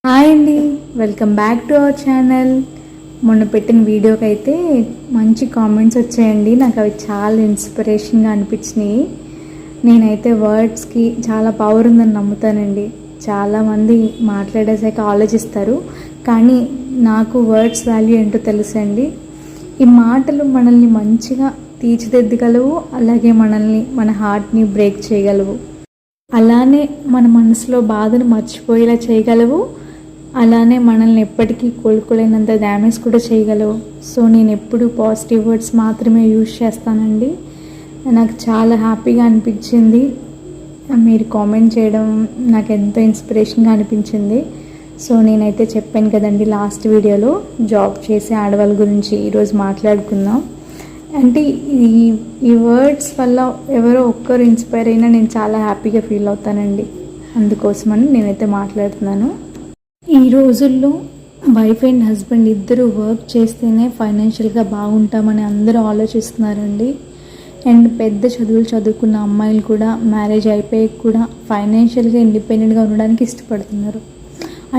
Hi అండి, welcome back to our channel. మొన్న పెట్టిన వీడియోకి అయితే మంచి కామెంట్స్ వచ్చాయండి. నాకు అవి చాలా ఇన్స్పిరేషన్గా అనిపించినాయి. నేనైతే వర్డ్స్కి చాలా పవర్ ఉందని నమ్ముతానండి. చాలామంది మాట్లాడేసాక ఆలోచిస్తారు, కానీ నాకు వర్డ్స్ వాల్యూ ఏంటో తెలుసండి. ఈ మాటలు మనల్ని మంచిగా తీర్చిదిద్దగలవు, అలాగే మన హార్ట్ని బ్రేక్ చేయగలవు. అలానే మన మనసులో బాధను మర్చిపోయేలా చేయగలవు, అలానే మనల్ని ఎప్పటికీ కోలుకోలేనంత డ్యామేజ్ కూడా చేయగలవు. సో నేను ఎప్పుడు పాజిటివ్ వర్డ్స్ మాత్రమే యూజ్ చేస్తానండి. నాకు చాలా హ్యాపీగా అనిపించింది మీరు కామెంట్ చేయడం, నాకు ఎంతో ఇన్స్పిరేషన్గా అనిపించింది. సో నేనైతే చెప్పాను కదండి లాస్ట్ వీడియోలో, జాబ్ చేసే ఆడవాళ్ళ గురించి ఈరోజు మాట్లాడుకుందాం. అంటే ఈ వర్డ్స్ వల్ల ఎవరో ఒక్కరు ఇన్స్పైర్ అయినా నేను చాలా హ్యాపీగా ఫీల్ అవుతానండి. అందుకోసమని నేనైతే మాట్లాడుతున్నాను. ఈ రోజుల్లో వైఫ్ అండ్ హస్బెండ్ ఇద్దరు వర్క్ చేస్తేనే ఫైనాన్షియల్గా బాగుంటామని అందరూ ఆలోచిస్తున్నారండి. అండ్ పెద్ద చదువులు చదువుకున్న అమ్మాయిలు కూడా మ్యారేజ్ అయిపోయి కూడా ఫైనాన్షియల్గా ఇండిపెండెంట్గా ఉండడానికి ఇష్టపడుతున్నారు.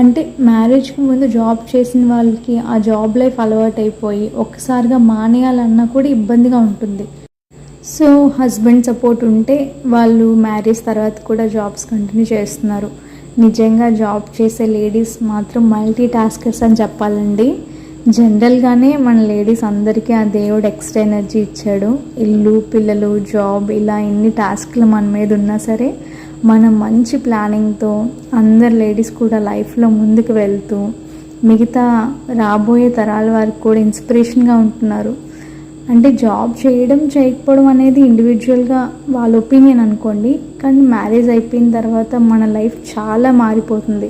అంటే మ్యారేజ్కి ముందు జాబ్ చేసిన వాళ్ళకి ఆ జాబ్ లైఫ్ అలవాటు అయిపోయి ఒక్కసారిగా మానేయాలన్నా కూడా ఇబ్బందిగా ఉంటుంది. సో హస్బెండ్ సపోర్ట్ ఉంటే వాళ్ళు మ్యారేజ్ తర్వాత కూడా జాబ్స్ కంటిన్యూ చేస్తున్నారు. నిజంగా జాబ్ చేసే లేడీస్ మాత్రం మల్టీ టాస్కర్స్ అని చెప్పాలండి. జనరల్గానే మన లేడీస్ అందరికీ ఆ దేవుడు ఎక్స్ట్రా ఎనర్జీ ఇచ్చాడు. ఇల్లు, పిల్లలు, జాబ్, ఇలా ఎన్ని టాస్క్లు మన మీద ఉన్నా సరే మనం మంచి ప్లానింగ్తో అందరు లేడీస్ కూడా లైఫ్లో ముందుకు వెళ్తూ మిగతా రాబోయే తరాల వారికి కూడా ఇన్స్పిరేషన్గా ఉంటున్నారు. అంటే జాబ్ చేయడం చేయకపోవడం అనేది ఇండివిజువల్గా వాళ్ళ ఒపీనియన్ అనుకోండి, కానీ మ్యారేజ్ అయిపోయిన తర్వాత మన లైఫ్ చాలా మారిపోతుంది.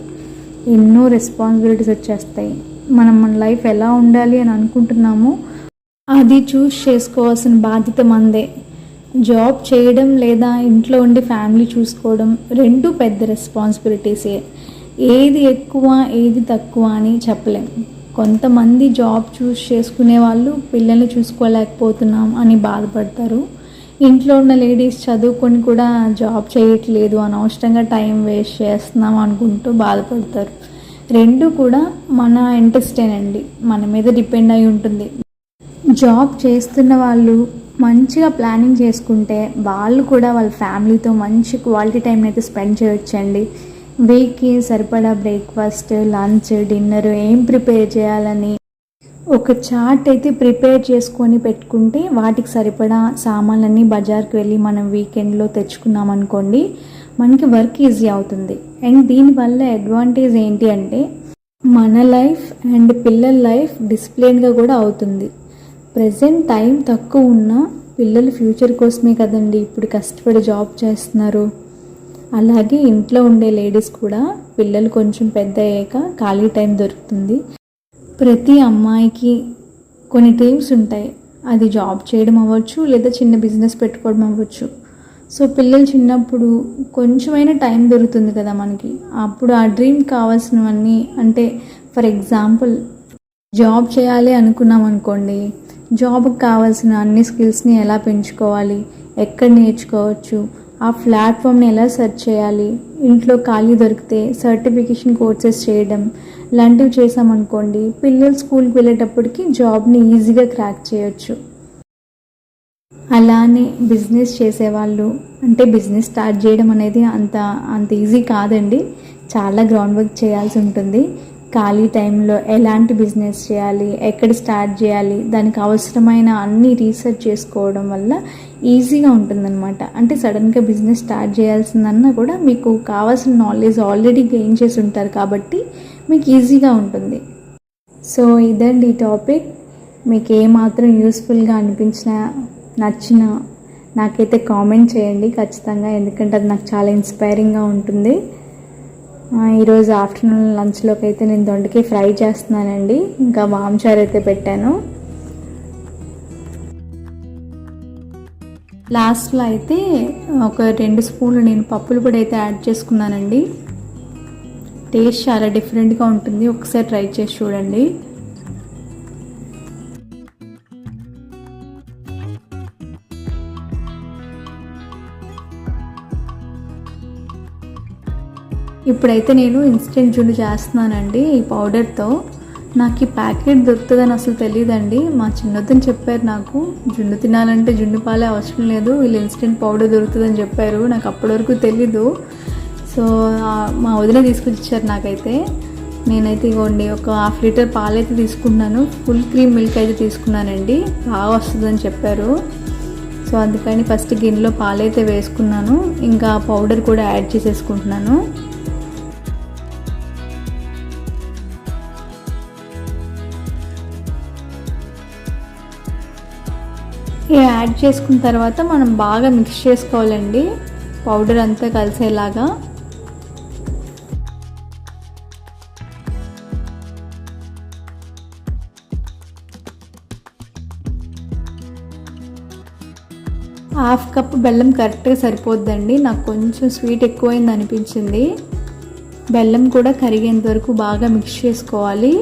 ఎన్నో రెస్పాన్సిబిలిటీస్ వచ్చేస్తాయి. మన లైఫ్ ఎలా ఉండాలి అని అనుకుంటున్నామో అది చూస్ చేసుకోవాల్సిన బాధ్యత మనదే. జాబ్ చేయడం లేదా ఇంట్లో ఉండి ఫ్యామిలీ చూసుకోవడం రెండు పెద్ద రెస్పాన్సిబిలిటీసే. ఏది ఎక్కువ ఏది తక్కువ అని చెప్పలేం. కొంతమంది జాబ్ చూస్ చేసుకునే వాళ్ళు పిల్లల్ని చూసుకోలేకపోతున్నాం అని బాధపడతారు. ఇంట్లో ఉన్న లేడీస్ చదువుకొని కూడా జాబ్ చేయట్లేదు, అనవసరంగా టైం వేస్ట్ చేస్తున్నాం అనుకుంటూ బాధపడతారు. రెండు కూడా మన ఇంట్రెస్టేనండి, మన మీద డిపెండ్ అయి ఉంటుంది. జాబ్ చేస్తున్న వాళ్ళు మంచిగా ప్లానింగ్ చేసుకుంటే వాళ్ళు కూడా వాళ్ళ ఫ్యామిలీతో మంచి క్వాలిటీ టైం అయితే స్పెండ్ చేయొచ్చండి. వీక్కి సరిపడా బ్రేక్ఫాస్ట్, లంచ్, డిన్నర్ ఏం ప్రిపేర్ చేయాలని ఒక చార్ట్ అయితే ప్రిపేర్ చేసుకొని పెట్టుకుంటే వాటికి సరిపడా సామాన్లన్నీ బజార్కి వెళ్ళి మనం వీకెండ్లో తెచ్చుకున్నాం అనుకోండి, మనకి వర్క్ ఈజీ అవుతుంది. అండ్ దీనివల్ల అడ్వాంటేజ్ ఏంటి అంటే మన లైఫ్ అండ్ పిల్లల లైఫ్ డిసిప్లిన్గా కూడా అవుతుంది. ప్రజెంట్ టైం తక్కువ ఉన్నా పిల్లల ఫ్యూచర్ కోసమే కదండి ఇప్పుడు కష్టపడి జాబ్ చేస్తున్నారు. అలాగే ఇంట్లో ఉండే లేడీస్ కూడా పిల్లలు కొంచెం పెద్ద అయ్యాక ఖాళీ టైం దొరుకుతుంది. ప్రతి అమ్మాయికి కొన్ని డ్రీమ్స్ ఉంటాయి. అది జాబ్ చేయడం అవ్వచ్చు, లేదా చిన్న బిజినెస్ పెట్టుకోవడం అవ్వచ్చు. సో పిల్లలు చిన్నప్పుడు కొంచెమైనా టైం దొరుకుతుంది కదా మనకి, అప్పుడు ఆ డ్రీమ్ కావాల్సినవన్నీ, అంటే ఫర్ ఎగ్జాంపుల్ జాబ్ చేయాలి అనుకున్నాం అనుకోండి, జాబ్కి కావాల్సిన అన్ని స్కిల్స్ని ఎలా పెంచుకోవాలి, ఎక్కడ నేర్చుకోవచ్చు, ఆ ప్లాట్ఫామ్ని ఎలా సెర్చ్ చేయాలి, ఇంట్లో ఖాళీ దొరికితే సర్టిఫికేషన్ కోర్సెస్ చేయడం లాంటివి చేసామనుకోండి, పిల్లలు స్కూల్కి వెళ్ళేటప్పటికి జాబ్ని ఈజీగా క్రాక్ చేయొచ్చు. అలానే బిజినెస్ చేసేవాళ్ళు, అంటే బిజినెస్ స్టార్ట్ చేయడం అనేది అంత ఈజీ కాదండి. చాలా గ్రౌండ్ వర్క్ చేయాల్సి ఉంటుంది. ఖాళీ టైంలో ఎలాంటి బిజినెస్ చేయాలి, ఎక్కడ స్టార్ట్ చేయాలి, దానికి అవసరమైన అన్ని రీసెర్చ్ చేసుకోవడం వల్ల ఈజీగా ఉంటుందన్నమాట. అంటే సడన్గా బిజినెస్ స్టార్ట్ చేయాల్సిందన్నా కూడా మీకు కావాల్సిన నాలెడ్జ్ ఆల్రెడీ గెయిన్ చేసి ఉంటారు కాబట్టి మీకు ఈజీగా ఉంటుంది. సో ఇదండి ఈ టాపిక్. మీకు ఏమాత్రం యూస్ఫుల్గా అనిపించినా, నచ్చినా నాకైతే కామెంట్ చేయండి ఖచ్చితంగా, ఎందుకంటే అది నాకు చాలా ఇన్స్పైరింగ్గా ఉంటుంది. ఈరోజు ఆఫ్టర్నూన్ లంచ్లోకి అయితే నేను దొండకాయ ఫ్రై చేస్తున్నానండి, ఇంకా మాంచారు అయితే పెట్టాను. లాస్ట్లో అయితే ఒక 2 స్పూన్లు నేను పప్పులు పొడి అయితే యాడ్ చేసుకున్నానండి. టేస్ట్ చాలా డిఫరెంట్గా ఉంటుంది, ఒకసారి ట్రై చేసి చూడండి. ఇప్పుడైతే నేను ఇన్స్టెంట్ జున్ను చేస్తున్నానండి ఈ పౌడర్తో. నాకు ఈ ప్యాకెట్ దొరుకుతుందని అసలు తెలియదండి. మా చిన్నతను చెప్పారు నాకు, జున్ను తినాలంటే జున్ను పాలే అవసరం లేదు, వీళ్ళు ఇన్స్టెంట్ పౌడర్ దొరుకుతుందని చెప్పారు. నాకు అప్పటి వరకు తెలీదు. సో మా వదిన తీసుకొచ్చి ఇచ్చారు నాకైతే. నేనైతే ఇగోండి ఒక 1/2 లీటర్ పాలు అయితే తీసుకున్నాను. ఫుల్ క్రీమ్ మిల్క్ అయితే తీసుకున్నానండి, బాగా వస్తుందని చెప్పారు. సో అందుకని ఫస్ట్ గిన్నెలో పాలైతే వేసుకున్నాను, ఇంకా పౌడర్ కూడా యాడ్ చేసేసుకుంటున్నాను. యాడ్ చేసుకున్న తర్వాత మనం బాగా మిక్స్ చేసుకోవాలండి పౌడర్ అంతా కలిసేలాగా. హాఫ్ కప్ బెల్లం కరెక్ట్గా సరిపోద్దండి. నాకు కొంచెం స్వీట్ ఎక్కువైంది అనిపించింది. బెల్లం కూడా కరిగేంత వరకు బాగా మిక్స్ చేసుకోవాలి.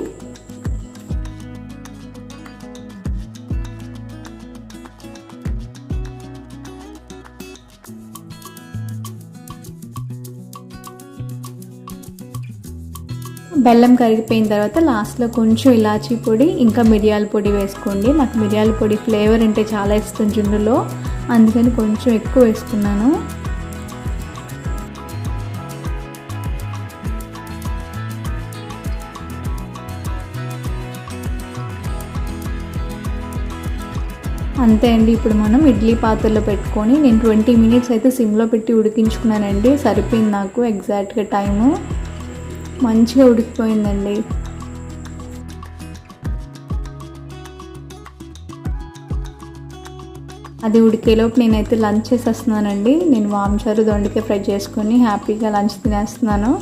బెల్లం కరిగిపోయిన తర్వాత లాస్ట్లో కొంచెం ఇలాచీ పొడి ఇంకా మిరియాల పొడి వేసుకోండి. నాకు మిరియాల పొడి ఫ్లేవర్ అంటే చాలా ఇష్టం జున్నులో, అందుకని కొంచెం ఎక్కువ వేసుకున్నాను. అంతే అండి. ఇప్పుడు మనం ఇడ్లీ పాత్రలో పెట్టుకొని నేను 20 మినిట్స్ అయితే సిమ్లో పెట్టి ఉడికించుకున్నానండి. సరిపోయింది నాకు ఎగ్జాక్ట్గా టైము. మంచిగా ఉడికిపోయిందండి. అది ఉడికేలోపు నేనైతే లంచ్ చేసేస్తున్నానండి. నేను వాంచారు దొండకాయ ఫ్రై చేసుకొని హ్యాపీగా లంచ్ తినేస్తున్నాను.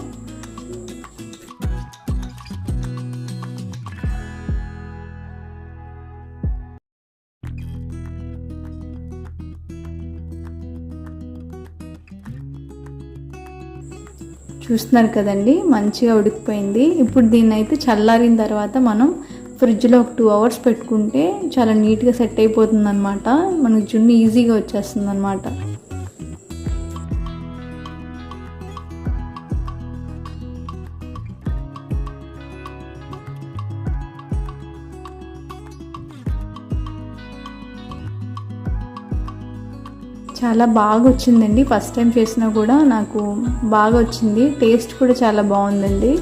చూస్తున్నారు కదండి, మంచిగా ఉడికిపోయింది. ఇప్పుడు దీన్ని అయితే చల్లారిన తర్వాత మనం ఫ్రిడ్జ్లో ఒక 2 అవర్స్ పెట్టుకుంటే చాలా నీట్గా సెట్ అయిపోతుంది అనమాట. మనకు జున్ను ఈజీగా వచ్చేస్తుంది అనమాట. చాలా బాగా వచ్చిందండి. ఫస్ట్ టైం చేసినా కూడా నాకు బాగా వచ్చింది. టేస్ట్ కూడా చాలా బాగుందండి.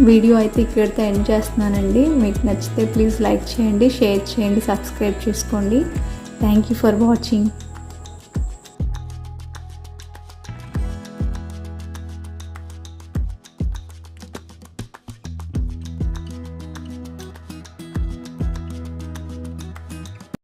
వీడియో అయితే ఇక్కడితో ఎండ్ చేస్తున్నానండి. మీకు నచ్చితే ప్లీజ్ లైక్ చేయండి, షేర్ చేయండి, సబ్స్క్రైబ్ చేసుకోండి. Thank you for watching.